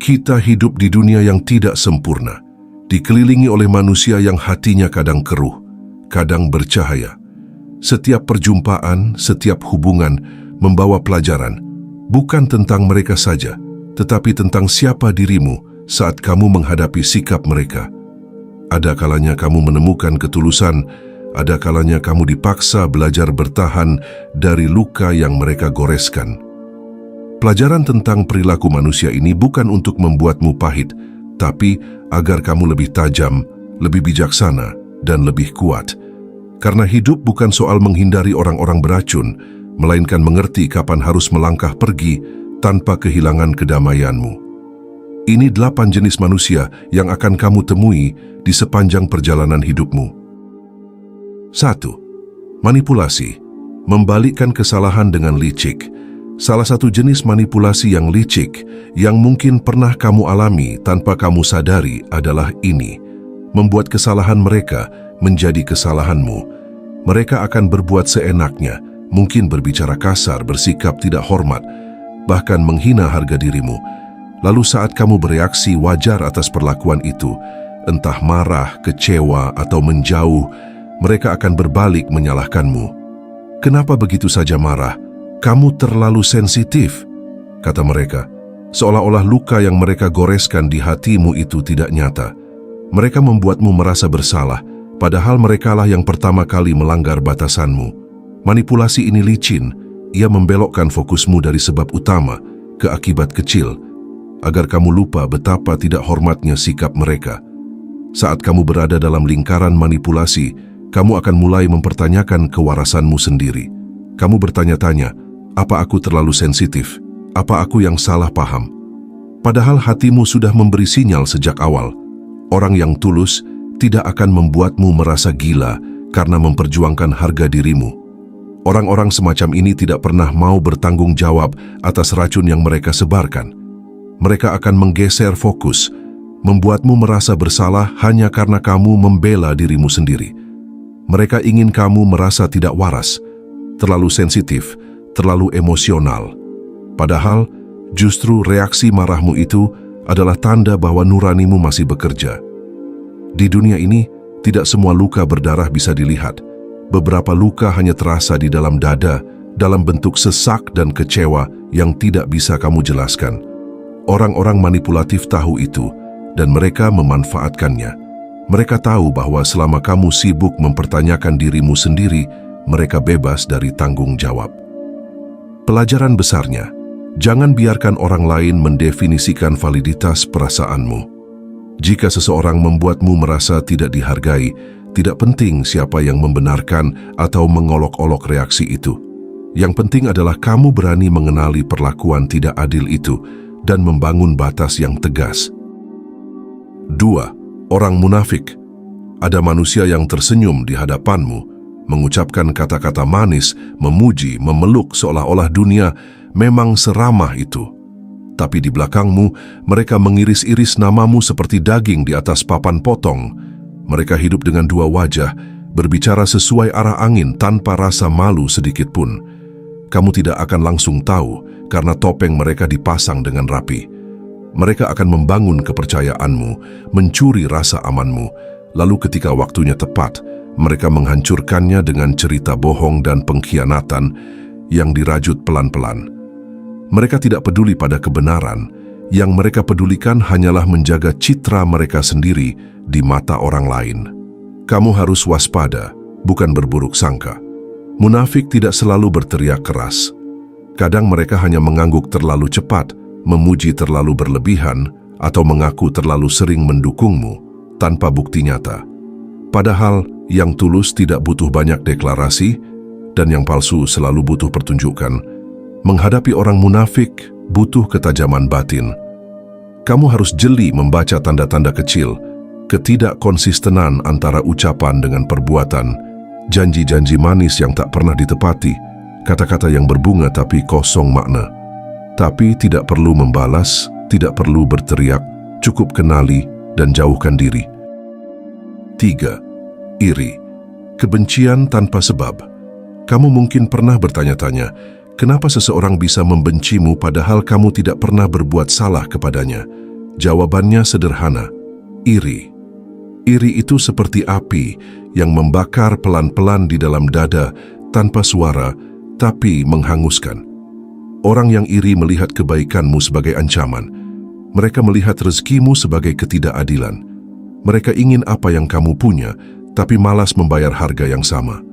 Kita hidup di dunia yang tidak sempurna, dikelilingi oleh manusia yang hatinya kadang keruh, kadang bercahaya. Setiap perjumpaan, setiap hubungan membawa pelajaran, bukan tentang mereka saja, tetapi tentang siapa dirimu saat kamu menghadapi sikap mereka. Ada kalanya kamu menemukan ketulusan, ada kalanya kamu dipaksa belajar bertahan dari luka yang mereka goreskan. Pelajaran tentang perilaku manusia ini bukan untuk membuatmu pahit, tapi agar kamu lebih tajam, lebih bijaksana, dan lebih kuat. Karena hidup bukan soal menghindari orang-orang beracun, melainkan mengerti kapan harus melangkah pergi tanpa kehilangan kedamaianmu. Ini 8 jenis manusia yang akan kamu temui di sepanjang perjalanan hidupmu. 1. Manipulasi. Membalikkan kesalahan dengan licik. Salah satu jenis manipulasi yang licik yang mungkin pernah kamu alami tanpa kamu sadari adalah ini. Membuat kesalahan mereka menjadi kesalahanmu. Mereka akan berbuat seenaknya, mungkin berbicara kasar, bersikap tidak hormat, bahkan menghina harga dirimu. Lalu saat kamu bereaksi wajar atas perlakuan itu, entah marah, kecewa, atau menjauh, mereka akan berbalik menyalahkanmu. Kenapa begitu saja marah? Kamu terlalu sensitif, kata mereka, seolah-olah luka yang mereka goreskan di hatimu itu tidak nyata. Mereka membuatmu merasa bersalah, padahal merekalah yang pertama kali melanggar batasanmu. Manipulasi ini licin, ia membelokkan fokusmu dari sebab utama ke akibat kecil, agar kamu lupa betapa tidak hormatnya sikap mereka. Saat kamu berada dalam lingkaran manipulasi, kamu akan mulai mempertanyakan kewarasanmu sendiri. Kamu bertanya-tanya, apa aku terlalu sensitif? Apa aku yang salah paham? Padahal hatimu sudah memberi sinyal sejak awal. Orang yang tulus tidak akan membuatmu merasa gila karena memperjuangkan harga dirimu. Orang-orang semacam ini tidak pernah mau bertanggung jawab atas racun yang mereka sebarkan. Mereka akan menggeser fokus, membuatmu merasa bersalah hanya karena kamu membela dirimu sendiri. Mereka ingin kamu merasa tidak waras, terlalu sensitif, terlalu emosional. Padahal, justru reaksi marahmu itu adalah tanda bahwa nuranimu masih bekerja. Di dunia ini, tidak semua luka berdarah bisa dilihat. Beberapa luka hanya terasa di dalam dada, dalam bentuk sesak dan kecewa yang tidak bisa kamu jelaskan. Orang-orang manipulatif tahu itu, dan mereka memanfaatkannya. Mereka tahu bahwa selama kamu sibuk mempertanyakan dirimu sendiri, mereka bebas dari tanggung jawab. Pelajaran besarnya, jangan biarkan orang lain mendefinisikan validitas perasaanmu. Jika seseorang membuatmu merasa tidak dihargai, tidak penting siapa yang membenarkan atau mengolok-olok reaksi itu. Yang penting adalah kamu berani mengenali perlakuan tidak adil itu dan membangun batas yang tegas. 2. Orang munafik. Ada manusia yang tersenyum di hadapanmu, mengucapkan kata-kata manis, memuji, memeluk seolah-olah dunia memang seramah itu. Tapi di belakangmu, mereka mengiris-iris namamu seperti daging di atas papan potong. Mereka hidup dengan dua wajah, berbicara sesuai arah angin tanpa rasa malu sedikit pun. Kamu tidak akan langsung tahu karena topeng mereka dipasang dengan rapi. Mereka akan membangun kepercayaanmu, mencuri rasa amanmu, lalu ketika waktunya tepat, mereka menghancurkannya dengan cerita bohong dan pengkhianatan yang dirajut pelan-pelan. Mereka tidak peduli pada kebenaran, yang mereka pedulikan hanyalah menjaga citra mereka sendiri di mata orang lain. Kamu harus waspada, bukan berburuk sangka. Munafik tidak selalu berteriak keras. Kadang mereka hanya mengangguk terlalu cepat, memuji terlalu berlebihan, atau mengaku terlalu sering mendukungmu tanpa bukti nyata. Padahal yang tulus tidak butuh banyak deklarasi, dan yang palsu selalu butuh pertunjukan. Menghadapi orang munafik butuh ketajaman batin. Kamu harus jeli membaca tanda-tanda kecil, ketidakkonsistenan antara ucapan dengan perbuatan, janji-janji manis yang tak pernah ditepati, kata-kata yang berbunga tapi kosong makna. Tapi tidak perlu membalas, tidak perlu berteriak, cukup kenali dan jauhkan diri. 3. Iri. Kebencian tanpa sebab. Kamu mungkin pernah bertanya-tanya, kenapa seseorang bisa membencimu padahal kamu tidak pernah berbuat salah kepadanya? Jawabannya sederhana, iri. Iri itu seperti api yang membakar pelan-pelan di dalam dada tanpa suara, tapi menghanguskan. Orang yang iri melihat kebaikanmu sebagai ancaman. Mereka melihat rezekimu sebagai ketidakadilan. Mereka ingin apa yang kamu punya, tapi malas membayar harga yang sama.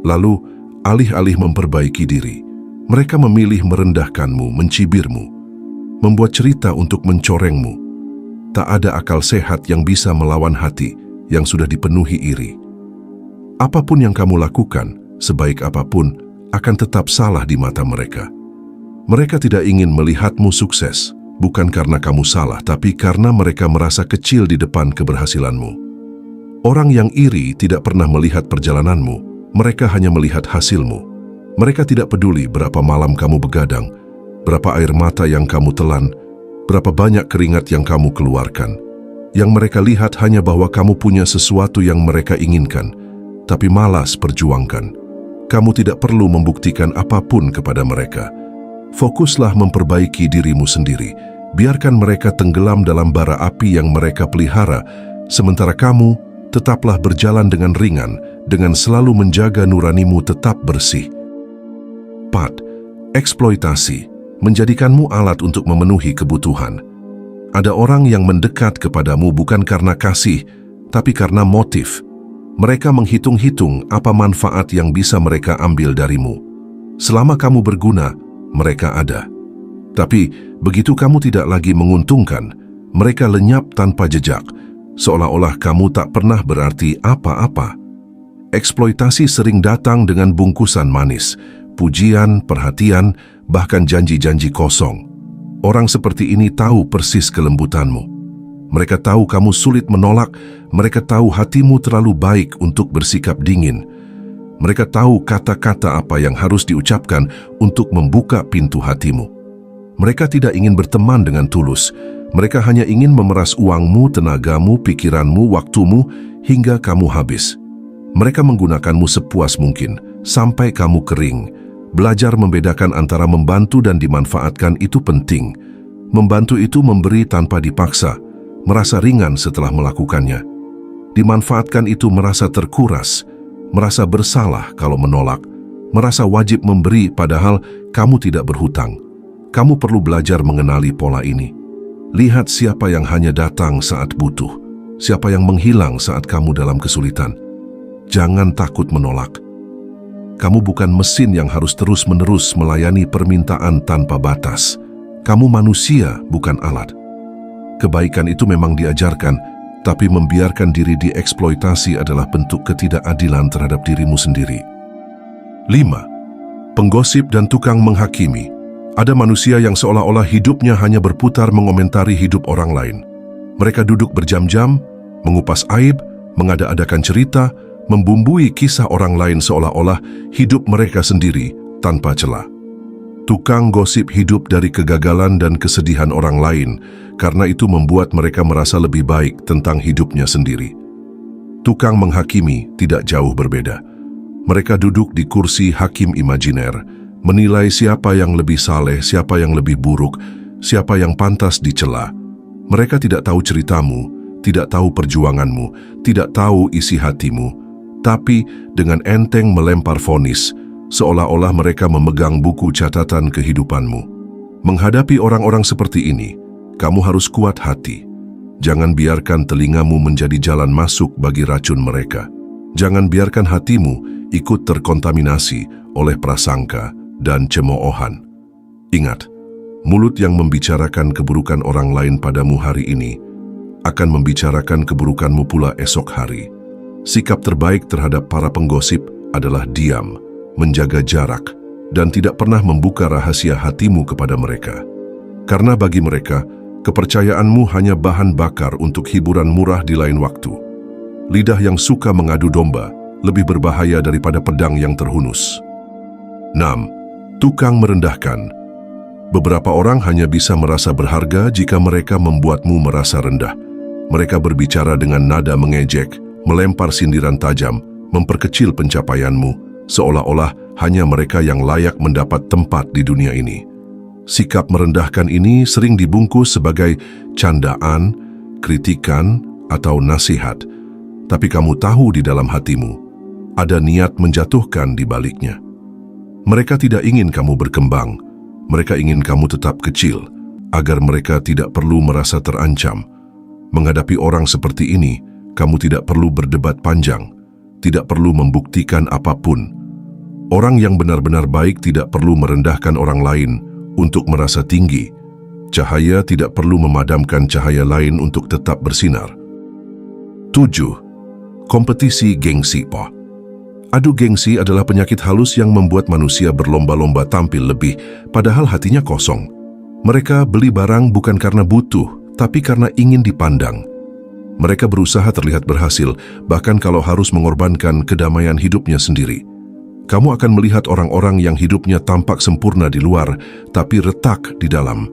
Lalu, alih-alih memperbaiki diri, mereka memilih merendahkanmu, mencibirmu, membuat cerita untuk mencorengmu. Tak ada akal sehat yang bisa melawan hati yang sudah dipenuhi iri. Apapun yang kamu lakukan, sebaik apapun, akan tetap salah di mata mereka. Mereka tidak ingin melihatmu sukses, bukan karena kamu salah, tapi karena mereka merasa kecil di depan keberhasilanmu. Orang yang iri tidak pernah melihat perjalananmu, mereka hanya melihat hasilmu. Mereka tidak peduli berapa malam kamu begadang, berapa air mata yang kamu telan, berapa banyak keringat yang kamu keluarkan. Yang mereka lihat hanya bahwa kamu punya sesuatu yang mereka inginkan, tapi malas perjuangkan. Kamu tidak perlu membuktikan apapun kepada mereka. Fokuslah memperbaiki dirimu sendiri. Biarkan mereka tenggelam dalam bara api yang mereka pelihara, sementara kamu tetaplah berjalan dengan ringan, dengan selalu menjaga nuranimu tetap bersih. 4. Eksploitasi, menjadikanmu alat untuk memenuhi kebutuhan. Ada orang yang mendekat kepadamu bukan karena kasih, tapi karena motif. Mereka menghitung-hitung apa manfaat yang bisa mereka ambil darimu. Selama kamu berguna, mereka ada. Tapi begitu kamu tidak lagi menguntungkan, mereka lenyap tanpa jejak, seolah-olah kamu tak pernah berarti apa-apa. Eksploitasi sering datang dengan bungkusan manis, pujian, perhatian, bahkan janji-janji kosong. Orang seperti ini tahu persis kelembutanmu. Mereka tahu kamu sulit menolak, mereka tahu hatimu terlalu baik untuk bersikap dingin. Mereka tahu kata-kata apa yang harus diucapkan untuk membuka pintu hatimu. Mereka tidak ingin berteman dengan tulus. Mereka hanya ingin memeras uangmu, tenagamu, pikiranmu, waktumu, hingga kamu habis. Mereka menggunakanmu sepuas mungkin, sampai kamu kering. Belajar membedakan antara membantu dan dimanfaatkan itu penting. Membantu itu memberi tanpa dipaksa, merasa ringan setelah melakukannya. Dimanfaatkan itu merasa terkuras, merasa bersalah kalau menolak, merasa wajib memberi padahal kamu tidak berhutang. Kamu perlu belajar mengenali pola ini. Lihat siapa yang hanya datang saat butuh, siapa yang menghilang saat kamu dalam kesulitan. Jangan takut menolak. Kamu bukan mesin yang harus terus-menerus melayani permintaan tanpa batas. Kamu manusia, bukan alat. Kebaikan itu memang diajarkan, tapi membiarkan diri dieksploitasi adalah bentuk ketidakadilan terhadap dirimu sendiri. 5. Penggosip dan tukang menghakimi. Ada manusia yang seolah-olah hidupnya hanya berputar mengomentari hidup orang lain. Mereka duduk berjam-jam, mengupas aib, mengada-adakan cerita, membumbui kisah orang lain seolah-olah hidup mereka sendiri tanpa celah. Tukang gosip hidup dari kegagalan dan kesedihan orang lain, karena itu membuat mereka merasa lebih baik tentang hidupnya sendiri. Tukang menghakimi tidak jauh berbeda. Mereka duduk di kursi hakim imajiner, menilai siapa yang lebih saleh, siapa yang lebih buruk, siapa yang pantas dicela. Mereka tidak tahu ceritamu, tidak tahu perjuanganmu, tidak tahu isi hatimu, tapi dengan enteng melempar vonis, seolah-olah mereka memegang buku catatan kehidupanmu. Menghadapi orang-orang seperti ini, kamu harus kuat hati. Jangan biarkan telingamu menjadi jalan masuk bagi racun mereka. Jangan biarkan hatimu ikut terkontaminasi oleh prasangka dan cemoohan. Ingat, mulut yang membicarakan keburukan orang lain padamu hari ini akan membicarakan keburukanmu pula esok hari. Sikap terbaik terhadap para penggosip adalah diam, menjaga jarak, dan tidak pernah membuka rahasia hatimu kepada mereka. Karena bagi mereka, kepercayaanmu hanya bahan bakar untuk hiburan murah di lain waktu. Lidah yang suka mengadu domba lebih berbahaya daripada pedang yang terhunus. 6. Tukang merendahkan. Beberapa orang hanya bisa merasa berharga jika mereka membuatmu merasa rendah. Mereka berbicara dengan nada mengejek, melempar sindiran tajam, memperkecil pencapaianmu, seolah-olah hanya mereka yang layak mendapat tempat di dunia ini. Sikap merendahkan ini sering dibungkus sebagai candaan, kritikan, atau nasihat. Tapi kamu tahu di dalam hatimu, ada niat menjatuhkan di baliknya. Mereka tidak ingin kamu berkembang. Mereka ingin kamu tetap kecil, agar mereka tidak perlu merasa terancam. Menghadapi orang seperti ini, kamu tidak perlu berdebat panjang, tidak perlu membuktikan apapun. Orang yang benar-benar baik tidak perlu merendahkan orang lain untuk merasa tinggi. Cahaya tidak perlu memadamkan cahaya lain untuk tetap bersinar. 7. Kompetisi gengsi. Adu gengsi adalah penyakit halus yang membuat manusia berlomba-lomba tampil lebih, padahal hatinya kosong. Mereka beli barang bukan karena butuh, tapi karena ingin dipandang. Mereka berusaha terlihat berhasil, bahkan kalau harus mengorbankan kedamaian hidupnya sendiri. Kamu akan melihat orang-orang yang hidupnya tampak sempurna di luar, tapi retak di dalam.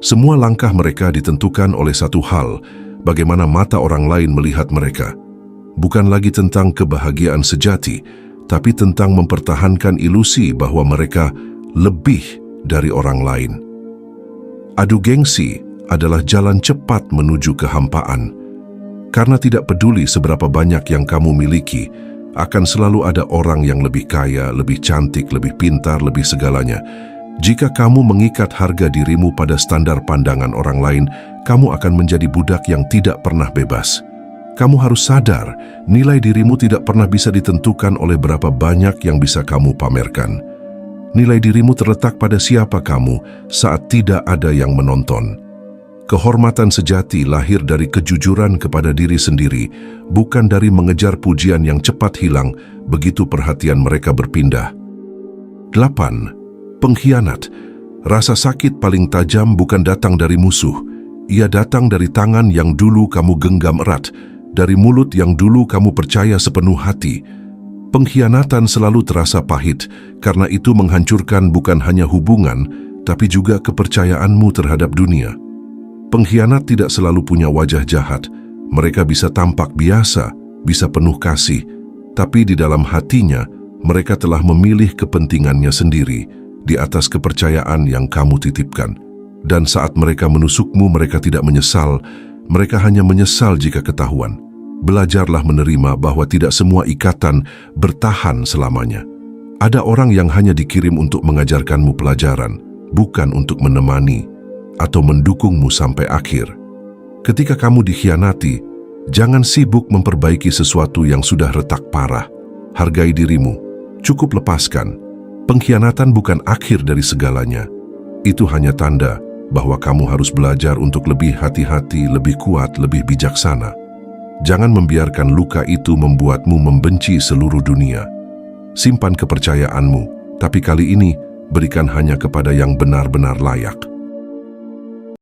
Semua langkah mereka ditentukan oleh satu hal, bagaimana mata orang lain melihat mereka. Bukan lagi tentang kebahagiaan sejati, tapi tentang mempertahankan ilusi bahwa mereka lebih dari orang lain. Adu gengsi adalah jalan cepat menuju kehampaan. Karena tidak peduli seberapa banyak yang kamu miliki, akan selalu ada orang yang lebih kaya, lebih cantik, lebih pintar, lebih segalanya. Jika kamu mengikat harga dirimu pada standar pandangan orang lain, kamu akan menjadi budak yang tidak pernah bebas. Kamu harus sadar, nilai dirimu tidak pernah bisa ditentukan oleh berapa banyak yang bisa kamu pamerkan. Nilai dirimu terletak pada siapa kamu saat tidak ada yang menonton. Kehormatan sejati lahir dari kejujuran kepada diri sendiri, bukan dari mengejar pujian yang cepat hilang begitu perhatian mereka berpindah. 8. Pengkhianat. Rasa sakit paling tajam bukan datang dari musuh. Ia datang dari tangan yang dulu kamu genggam erat, dari mulut yang dulu kamu percaya sepenuh hati. Pengkhianatan selalu terasa pahit, karena itu menghancurkan bukan hanya hubungan, tapi juga kepercayaanmu terhadap dunia. Pengkhianat tidak selalu punya wajah jahat. Mereka bisa tampak biasa, bisa penuh kasih, tapi di dalam hatinya, mereka telah memilih kepentingannya sendiri di atas kepercayaan yang kamu titipkan. Dan saat mereka menusukmu, mereka tidak menyesal, mereka hanya menyesal jika ketahuan. Belajarlah menerima bahwa tidak semua ikatan bertahan selamanya. Ada orang yang hanya dikirim untuk mengajarkanmu pelajaran, bukan untuk menemani atau mendukungmu sampai akhir. Ketika kamu dikhianati, jangan sibuk memperbaiki sesuatu yang sudah retak parah. Hargai dirimu, cukup lepaskan. Pengkhianatan bukan akhir dari segalanya. Itu hanya tanda bahwa kamu harus belajar untuk lebih hati-hati, lebih kuat, lebih bijaksana. Jangan membiarkan luka itu membuatmu membenci seluruh dunia. Simpan kepercayaanmu, tapi kali ini berikan hanya kepada yang benar-benar layak.